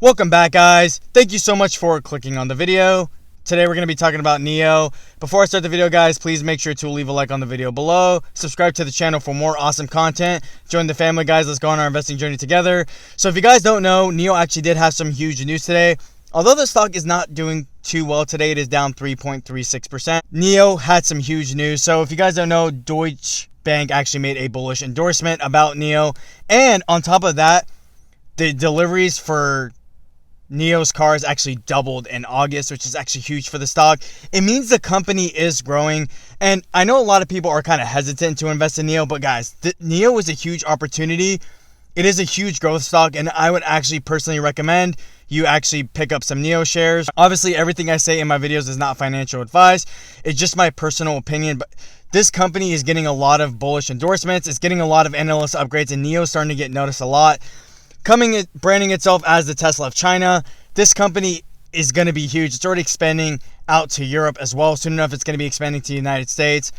Welcome back, guys. Thank you so much for clicking on the video. Today we're going to be talking about NIO. Before I start the video, guys, please make sure to leave a like on the video below. Subscribe to the channel for more awesome content. Join the family, guys. Let's go on our investing journey together. So if you guys don't know, NIO actually did have some huge news today. Although the stock is not doing too well today, it is down 3.36%. NIO had some huge news. So if you guys don't know, Deutsche Bank actually made a bullish endorsement about NIO. And on top of that, the deliveries for NIO's cars actually doubled in August, which is actually huge for the stock. It means the company is growing. And I know a lot of people are kind of hesitant to invest in NIO, but guys, NIO is a huge opportunity. It is a huge growth stock, and I would actually personally recommend you actually pick up some NIO shares. Obviously, everything I say in my videos is not financial advice. It's just my personal opinion, but this company is getting a lot of bullish endorsements. It's getting a lot of analyst upgrades, and NIO is starting to get noticed a lot. Branding itself as the Tesla of China, this company is going to be huge. It's already expanding out to Europe as well. Soon enough, it's going to be expanding to the United States.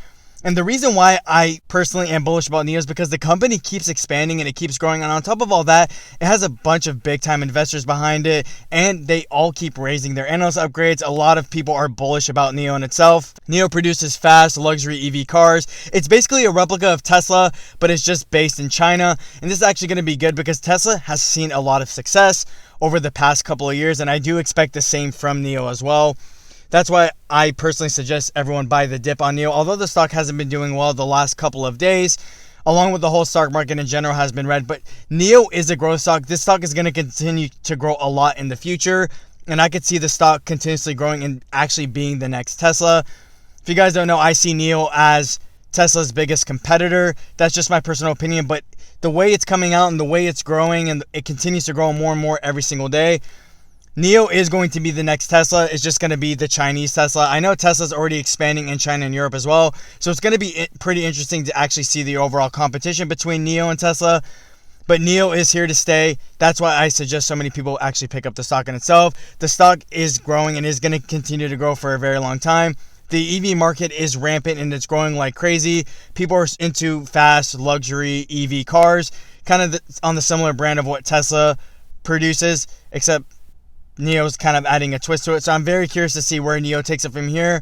And the reason why I personally am bullish about NIO is because the company keeps expanding and it keeps growing. And on top of all that, it has a bunch of big time investors behind it, and they all keep raising their analyst upgrades. A lot of people are bullish about NIO in itself. NIO produces fast luxury EV cars. It's basically a replica of Tesla, but it's just based in China. And this is actually going to be good because Tesla has seen a lot of success over the past couple of years, and I do expect the same from NIO as well. That's why I personally suggest everyone buy the dip on NIO. Although the stock hasn't been doing well the last couple of days, along with the whole stock market in general has been red, but NIO is a growth stock. This stock is going to continue to grow a lot in the future, and I could see the stock continuously growing and actually being the next Tesla. If you guys don't know, I see NIO as Tesla's biggest competitor. That's just my personal opinion, but the way it's coming out and the way it's growing, and it continues to grow more and more every single day, NIO is going to be the next Tesla. It's just going to be the Chinese Tesla. I know Tesla's already expanding in China and Europe as well, so it's going to be pretty interesting to actually see the overall competition between NIO and Tesla. But NIO is here to stay. That's why I suggest so many people actually pick up the stock in itself. The stock is growing and is going to continue to grow for a very long time. The EV market is rampant and it's growing like crazy. People are into fast luxury EV cars, kind of on the similar brand of what Tesla produces, except NIO's kind of adding a twist to it. So I'm very curious to see where NIO takes it from here.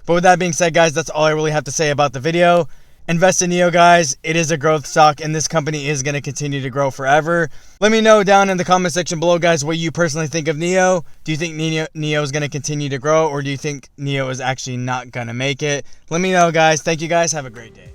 But with that being said, guys, that's all I really have to say about the video. Invest in NIO, guys. It is a growth stock, and this company is going to continue to grow forever. Let me know down in the comment section below, guys, what you personally think of NIO. Do you think NIO is going to continue to grow, or do you think NIO is actually not going to make it? Let me know, guys. Thank you, guys. Have a great day.